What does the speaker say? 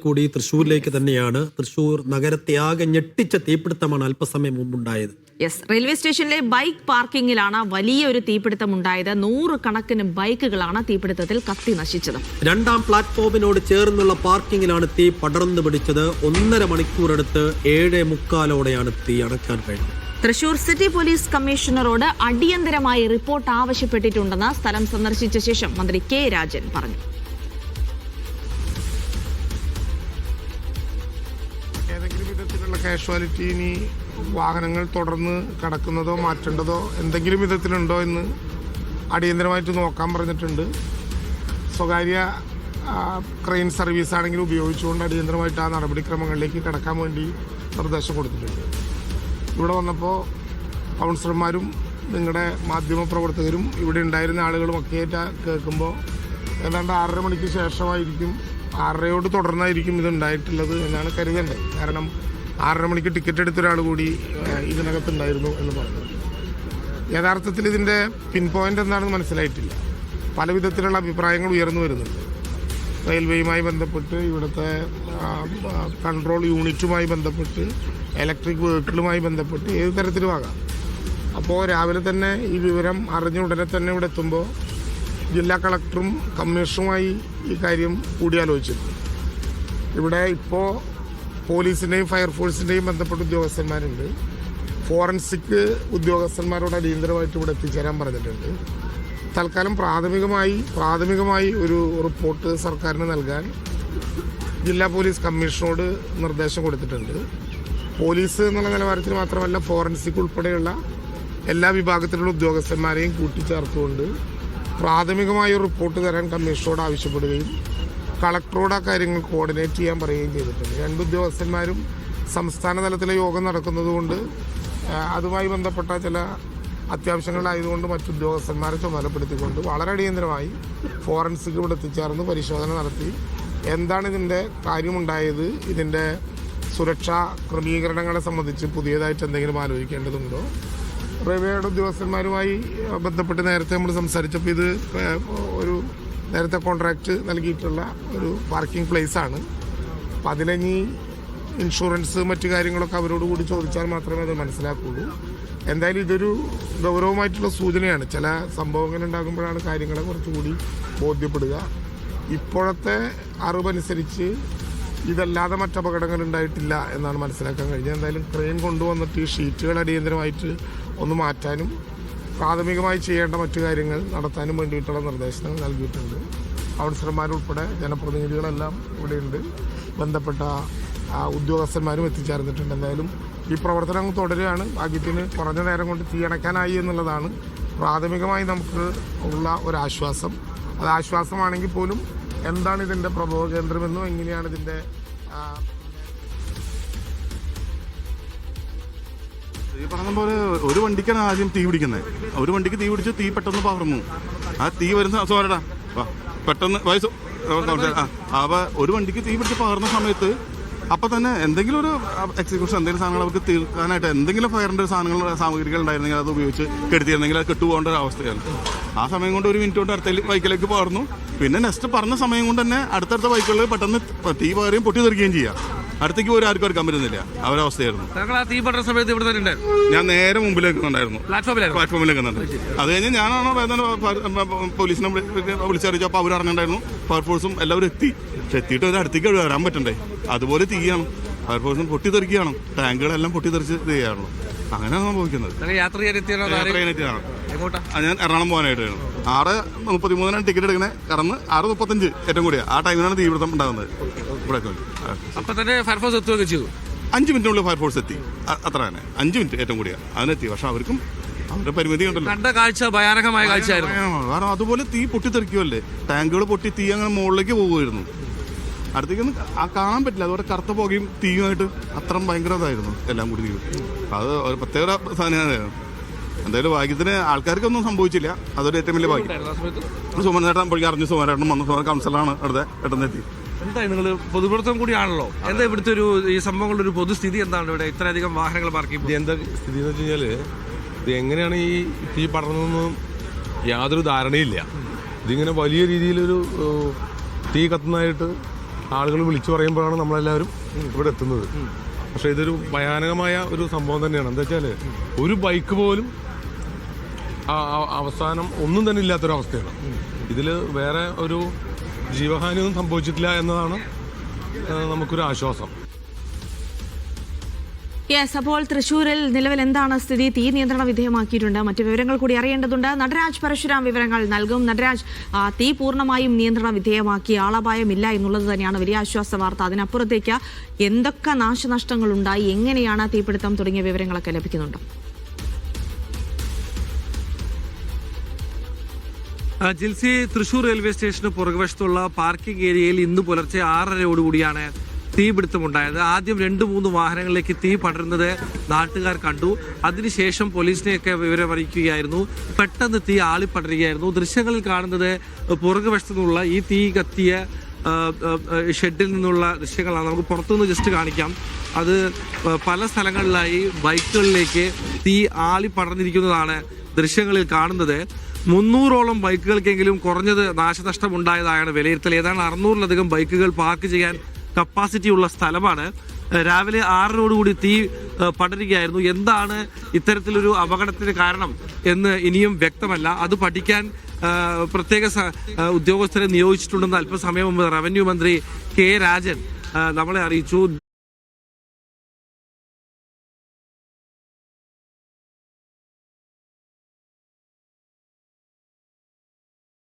കൂടി തൃശ്ശൂരിലേക്ക് തന്നെയാണ്. തൃശ്ശൂർ നഗരത്തെ ആകെ ഞെട്ടിച്ച തീപിടുത്തമാണ് അല്പസമയം മുമ്പുണ്ടായത്. റെയിൽവേ സ്റ്റേഷനിലെ ബൈക്ക് പാർക്കിങ്ങിലാണ് വലിയൊരു തീപിടുത്തം ഉണ്ടായത്. 100 കണക്കിന് ബൈക്കുകളാണ് തീപിടുത്തത്തിൽ കത്തി നശിച്ചത്. രണ്ടാം പ്ലാറ്റ്ഫോമിനോട് ചേർന്നുള്ള പാർക്കിങ്ങിലാണ് തീ പടർന്നു പിടിച്ചത്. 1.5 മണിക്കൂറെടുത്ത് 7:45 തീ അണയ്ക്കാൻ കഴിഞ്ഞു. തൃശൂർ സിറ്റി പോലീസ് കമ്മീഷണറോട് അടിയന്തരമായി റിപ്പോർട്ട് ആവശ്യപ്പെട്ടിട്ടുണ്ടെന്ന് സ്ഥലം സന്ദർശിച്ച ശേഷം മന്ത്രി കെ രാജൻ പറഞ്ഞു. ഏതെങ്കിലും വിധത്തിലുള്ള കാഷ്വാലിറ്റി ഇനി വാഹനങ്ങൾ തുടർന്ന് കടക്കുന്നതോ മാറ്റേണ്ടതോ എന്തെങ്കിലും വിധത്തിലുണ്ടോ എന്ന് അടിയന്തരമായിട്ട് നോക്കാൻ പറഞ്ഞിട്ടുണ്ട്. സ്വകാര്യ ക്രെയിൻ സർവീസ് ആണെങ്കിലും ഉപയോഗിച്ചുകൊണ്ട് അടിയന്തരമായിട്ട് ആ നടപടിക്രമങ്ങളിലേക്ക് കടക്കാൻ വേണ്ടി നിർദ്ദേശം കൊടുത്തിട്ടുണ്ട്. ഇവിടെ വന്നപ്പോൾ കൗൺസിലർമാരും നിങ്ങളുടെ മാധ്യമപ്രവർത്തകരും ഇവിടെ ഉണ്ടായിരുന്ന ആളുകളും ഒക്കെ കേൾക്കുമ്പോൾ ഏതാണ്ട് 6:30 മണിക്ക് ശേഷമായിരിക്കും, 6:30യോട് തുടർന്നായിരിക്കും ഇതുണ്ടായിട്ടുള്ളത് എന്നാണ് കരുതേണ്ടത്. കാരണം 6:30 മണിക്ക് ടിക്കറ്റ് എടുത്ത ഒരാൾ കൂടി ഇതിനകത്തുണ്ടായിരുന്നു എന്ന് പറഞ്ഞു. യഥാർത്ഥത്തിൽ ഇതിൻ്റെ പിൻ പോയിന്റ് എന്താണെന്ന് മനസ്സിലായിട്ടില്ല. പല വിധത്തിലുള്ള അഭിപ്രായങ്ങൾ ഉയർന്നു വരുന്നുണ്ട്. റെയിൽവേയുമായി ബന്ധപ്പെട്ട്, ഇവിടുത്തെ കൺട്രോൾ യൂണിറ്റുമായി ബന്ധപ്പെട്ട്, ഇലക്ട്രിക് വെഹിക്കിളുമായി ബന്ധപ്പെട്ട് ഏത് തരത്തിലുമാകാം. അപ്പോൾ രാവിലെ തന്നെ ഈ വിവരം അറിഞ്ഞ ഉടനെ തന്നെ ഇവിടെ എത്തുമ്പോൾ ജില്ലാ കളക്ടറും കമ്മീഷണറുമായി ഈ കാര്യം കൂടിയാലോചിച്ചിരുന്നു. ഇവിടെ ഇപ്പോൾ പോലീസിൻ്റെയും ഫയർഫോഴ്സിൻ്റെയും ബന്ധപ്പെട്ട ഉദ്യോഗസ്ഥന്മാരുണ്ട്. ഫോറൻസിക് ഉദ്യോഗസ്ഥന്മാരോട് അടിയന്തരമായിട്ട് ഇവിടെ എത്തിച്ചേരാൻ പറഞ്ഞിട്ടുണ്ട്. തൽക്കാലം പ്രാഥമികമായി ഒരു റിപ്പോർട്ട് സർക്കാരിന് നൽകാൻ ജില്ലാ പോലീസ് കമ്മീഷണറോട് നിർദ്ദേശം കൊടുത്തിട്ടുണ്ട്. പോലീസ് എന്നുള്ള നിലവാരത്തിൽ മാത്രമല്ല, ഫോറൻസിക് ഉൾപ്പെടെയുള്ള എല്ലാ വിഭാഗത്തിലുള്ള ഉദ്യോഗസ്ഥന്മാരെയും കൂട്ടിച്ചേർത്തുകൊണ്ട് പ്രാഥമികമായ ഒരു റിപ്പോർട്ട് തരാൻ കമ്മീഷണറോട് ആവശ്യപ്പെടുകയും കളക്ടറോട് ആ കാര്യങ്ങൾ കോർഡിനേറ്റ് ചെയ്യാൻ പറയുകയും ചെയ്തിട്ടുണ്ട്. 2 ഉദ്യോഗസ്ഥന്മാരും സംസ്ഥാന തലത്തിലെ യോഗം നടക്കുന്നതുകൊണ്ട് അതുമായി ബന്ധപ്പെട്ട ചില അത്യാവശ്യങ്ങളായതുകൊണ്ട് മറ്റുദ്യോഗസ്ഥന്മാരെ ചുമതലപ്പെടുത്തിക്കൊണ്ട് വളരെ അടിയന്തരമായി ഫോറൻസിക് ഇവിടെ എത്തിച്ചേർന്ന് പരിശോധന നടത്തി എന്താണ് ഇതിൻ്റെ കാര്യമുണ്ടായത്, ഇതിൻ്റെ സുരക്ഷാ ക്രമീകരണങ്ങളെ സംബന്ധിച്ച് പുതിയതായിട്ട് എന്തെങ്കിലും ആലോചിക്കേണ്ടതുണ്ടോ. റെയിൽവേയുടെ ഉദ്യോഗസ്ഥന്മാരുമായി ബന്ധപ്പെട്ട് നേരത്തെ നമ്മൾ സംസാരിച്ചപ്പോൾ ഇത് ഒരു നേരത്തെ കോൺട്രാക്റ്റ് നൽകിയിട്ടുള്ള ഒരു പാർക്കിംഗ് പ്ലേസാണ്. അപ്പം അതിലിനി ഇൻഷുറൻസ് മറ്റു കാര്യങ്ങളൊക്കെ അവരോട് കൂടി ചോദിച്ചാൽ മാത്രമേ അത് മനസ്സിലാക്കുകയുള്ളൂ. എന്തായാലും ഇതൊരു ഗൗരവമായിട്ടുള്ള സൂചനയാണ്. ചില സംഭവങ്ങൾ ഉണ്ടാകുമ്പോഴാണ് കാര്യങ്ങളെ കുറച്ചുകൂടി ബോധ്യപ്പെടുക. ഇപ്പോഴത്തെ അറിവനുസരിച്ച് ഇതല്ലാതെ മറ്റപകടങ്ങൾ ഉണ്ടായിട്ടില്ല എന്നാണ് മനസ്സിലാക്കാൻ കഴിഞ്ഞത്. എന്തായാലും ക്രെയിൻ കൊണ്ടുവന്നിട്ട് ഈ ഷീറ്റുകൾ അടിയന്തരമായിട്ട് ഒന്ന് മാറ്റാനും പ്രാഥമികമായി ചെയ്യേണ്ട മറ്റു കാര്യങ്ങൾ നടത്താനും വേണ്ടിയിട്ടുള്ള നിർദ്ദേശങ്ങൾ നൽകിയിട്ടുണ്ട്. കൗൺസിലർമാരുൾപ്പെടെ ജനപ്രതിനിധികളെല്ലാം ഇവിടെയുണ്ട്. ബന്ധപ്പെട്ട ഉദ്യോഗസ്ഥന്മാരും എത്തിച്ചേർന്നിട്ടുണ്ട്. എന്തായാലും ഈ പ്രവർത്തനം തുടരുകയാണ്. ഭാഗ്യത്തിന് കുറഞ്ഞ നേരം കൊണ്ട് തീയണക്കാനായി എന്നുള്ളതാണ് പ്രാഥമികമായി നമുക്ക് ഉള്ള ഒരാശ്വാസം. അത് ആശ്വാസമാണെങ്കിൽ പോലും എന്താണ് ഇതിൻ്റെ പ്രഭവ കേന്ദ്രമെന്നും എങ്ങനെയാണ് ഇതിൻ്റെ ഈ പറഞ്ഞ പോലെ ഒരു വണ്ടിക്കാണ് ആദ്യം തീ പിടിക്കുന്നത്. ഒരു വണ്ടിക്ക് തീ പിടിച്ച് തീ പെട്ടെന്ന് പകർന്നു. ആ തീ വരുന്ന സോരടാ പെട്ടെന്ന് വയസ്സ് അപ്പോൾ ഒരു വണ്ടിക്ക് തീ പിടിച്ച് പകർന്ന സമയത്ത് അപ്പം തന്നെ എന്തെങ്കിലും ഒരു എക്സിക്യൂഷൻ എന്തെങ്കിലും സാധനങ്ങൾ അവർക്ക് തീർക്കാനായിട്ട് എന്തെങ്കിലും ഫയറിൻ്റെ സാമഗ്രികൾ ഉണ്ടായിരുന്നെങ്കിൽ അത് ഉപയോഗിച്ച് കെടുത്തിയിരുന്നെങ്കിൽ അത് കെട്ടുപോകേണ്ട ഒരു അവസ്ഥയാണ്. ആ സമയം കൊണ്ട് 1 മിനിറ്റ് കൊണ്ട് അടുത്ത ബൈക്കിലേക്ക് പകർന്നു. പിന്നെ നെക്സ്റ്റ് പറഞ്ഞ സമയം കൊണ്ട് തന്നെ അടുത്തടുത്ത ബൈക്കുകളിൽ പെട്ടെന്ന് തീ പകരുകയും പൊട്ടിത്തെറിക്കുകയും ചെയ്യാം. അടുത്തേക്ക് പോലും ആർക്കും എടുക്കാൻ പറ്റുന്നില്ല. അവരവസ്ഥയായിരുന്നു. ഞാൻ നേരെ മുമ്പിലേക്ക് ഉണ്ടായിരുന്നു, പ്ലാറ്റ്ഫോമിലേക്ക് ഉണ്ട്. അത് കഴിഞ്ഞ് ഞാനാണോ പോലീസിനെ വിളിച്ചറിയിച്ചു. അപ്പോൾ അവർ അറിഞ്ഞിട്ടുണ്ടായിരുന്നു. ഫയർഫോഴ്സും എല്ലാവരും എത്തി. പക്ഷെ എത്തിയിട്ട് ഒരു അടുത്തേക്ക് വരാൻ പറ്റണ്ടേ. അതുപോലെ തീയാണ്. ഫയർഫോഴ്സും പൊട്ടിത്തെറിക്കുകയാണ്. ടാങ്കുകളെല്ലാം പൊട്ടിത്തെറിച്ച് ചെയ്യുകയാണല്ലോ. അങ്ങനെയാണ് സംഭവിക്കുന്നത്. ഞാൻ എറണാകുളം പോകാനായിട്ടാണ് 6:33 ടിക്കറ്റ് എടുക്കുന്നത്. കടന്ന് 6:35 ഏറ്റവും കൂടിയ ആ ടൈമിലാണ് തീപിടുത്തം ഉണ്ടാകുന്നത്. ഇവിടെ അപ്പൊ തന്നെ ഫയർഫോഴ്സ് എത്തുകയൊക്കെ ചെയ്തു. 5 മിനിറ്റിനുള്ളിൽ ഫയർഫോഴ്സ് എത്തി. അത്ര തന്നെ 5 മിനിറ്റ് ഏറ്റവും കൂടിയ അതിനെത്തി. പക്ഷെ അവർക്കും അവരുടെ പരിമിതി ഉണ്ടല്ലോ. കണ്ട കാഴ്ച ഭയാനകമായ കാഴ്ചയായിരുന്നു. കാരണം അതുപോലെ തീ പൊട്ടിത്തെറിക്കുമല്ലേ. ടാങ്കുകൾ പൊട്ടി തീ അങ്ങനെ മുകളിലേക്ക് പോകുമായിരുന്നു. അടുത്തേക്കൊന്നും കാണാൻ പറ്റില്ല. അതുപോലെ കറുത്ത പുകയും തീയുമായിട്ട് അത്രയും ഭയങ്കരതായിരുന്നു എല്ലാം കൂടി തീ. അത് ഒരു പ്രത്യേക സാധനമായിരുന്നു. എന്തായാലും ഭാഗ്യത്തിന് ആൾക്കാർക്കൊന്നും സംഭവിച്ചില്ല. അതൊരു ഏറ്റവും വലിയ ഭാഗ്യം. സുമനേട്ടൻ പോയി അറിഞ്ഞു. സുമനേട്ടൻ വന്നു. കൗൺസിലറാണ് അടുത്ത പെട്ടെന്നെത്തി. എന്തായി നിങ്ങൾ പൊതുപ്രവർത്തനം കൂടിയാണല്ലോ, എന്താ ഇവിടുത്തെ ഈ സംഭവങ്ങളുടെ ഒരു പൊതുസ്ഥിതി എന്താണ്? ഇവിടെ ഇത്രയധികം വാഹനങ്ങൾ പാർക്ക് ചെയ്യുമ്പോൾ എന്താ സ്ഥിതി എന്ന് വെച്ച് കഴിഞ്ഞാൽ ഇത് എങ്ങനെയാണ് ഈ തീ പടർന്നതെന്നും യാതൊരു ധാരണയില്ല. ഇതിങ്ങനെ വലിയ രീതിയിലൊരു തീ കത്തുന്നതായിട്ട് ആളുകൾ വിളിച്ചു പറയുമ്പോഴാണ് നമ്മളെല്ലാവരും ഇവിടെ എത്തുന്നത്. പക്ഷേ ഇതൊരു ഭയാനകമായ ഒരു സംഭവം തന്നെയാണ്. എന്താ വെച്ചാൽ ഒരു ബൈക്ക് പോലും അവസാനം ഒന്നും തന്നെ ഇല്ലാത്തൊരവസ്ഥയാണ്. ഇതിൽ വേറെ ഒരു ജീവഹാനിയൊന്നും സംഭവിച്ചിട്ടില്ല എന്നതാണ് നമുക്കൊരു ആശ്വാസം. യെസ്, അപ്പോൾ തൃശ്ശൂരിൽ നിലവിൽ എന്താണ് സ്ഥിതി? തീ നിയന്ത്രണ വിധേയമാക്കിയിട്ടുണ്ട്. മറ്റു വിവരങ്ങൾ കൂടി അറിയേണ്ടതുണ്ട്. നടരാജ് പരശുരാം വിവരങ്ങൾ നൽകും. നടരാജ്, തീ പൂർണ്ണമായും നിയന്ത്രണ വിധേയമാക്കി, ആളപായമില്ല എന്നുള്ളത് തന്നെയാണ് വലിയ ആശ്വാസ വാർത്ത. അതിനപ്പുറത്തേക്ക് എന്തൊക്കെ നാശനഷ്ടങ്ങൾ ഉണ്ടായി, എങ്ങനെയാണ് തീപിടുത്തം തുടങ്ങിയ വിവരങ്ങളൊക്കെ ലഭിക്കുന്നുണ്ടോ? ജിൽസി, തൃശൂർ റെയിൽവേ സ്റ്റേഷന് പുറകുവശത്തുള്ള പാർക്കിംഗ് ഏരിയയിൽ ഇന്ന് പുലർച്ചെ 6:30 തീപിടുത്തമുണ്ടായത്. ആദ്യം 2-3 വാഹനങ്ങളിലേക്ക് തീ പടരുന്നത് നാട്ടുകാർ കണ്ടു. അതിനുശേഷം പോലീസിനെയൊക്കെ വിവരം അറിയിക്കുകയായിരുന്നു. പെട്ടെന്ന് തീ ആളിപ്പടരുകയായിരുന്നു. ദൃശ്യങ്ങളിൽ കാണുന്നത് പുറകുവശത്തു നിന്നുള്ള ഈ തീ കത്തിയ ഷെഡിൽ നിന്നുള്ള ദൃശ്യങ്ങളാണ്. നമുക്ക് പുറത്തുനിന്ന് ജസ്റ്റ് കാണിക്കാം. അത് പല സ്ഥലങ്ങളിലായി ബൈക്കുകളിലേക്ക് തീ ആളിപ്പടർന്നിരിക്കുന്നതാണ് ദൃശ്യങ്ങളിൽ കാണുന്നത്. 300ഓളം ബൈക്കുകൾക്കെങ്കിലും കുറഞ്ഞത് നാശനഷ്ടമുണ്ടായതായാണ് വിലയിരുത്തൽ. ഏതാണ്ട് 600-ലധികം ബൈക്കുകൾ പാർക്ക് ചെയ്യാൻ കപ്പാസിറ്റി ഉള്ള സ്ഥലമാണ്. രാവിലെ 6:00 തീ പടരുകയായിരുന്നു. എന്താണ് ഇത്തരത്തിലൊരു അപകടത്തിന് കാരണം എന്ന് ഇനിയും വ്യക്തമല്ല. അത് പഠിക്കാൻ പ്രത്യേക ഉദ്യോഗസ്ഥരെ നിയോഗിച്ചിട്ടുണ്ടെന്ന് അല്പസമയം മുമ്പ് റവന്യൂ മന്ത്രി കെ രാജൻ നമ്മളെ അറിയിച്ചു.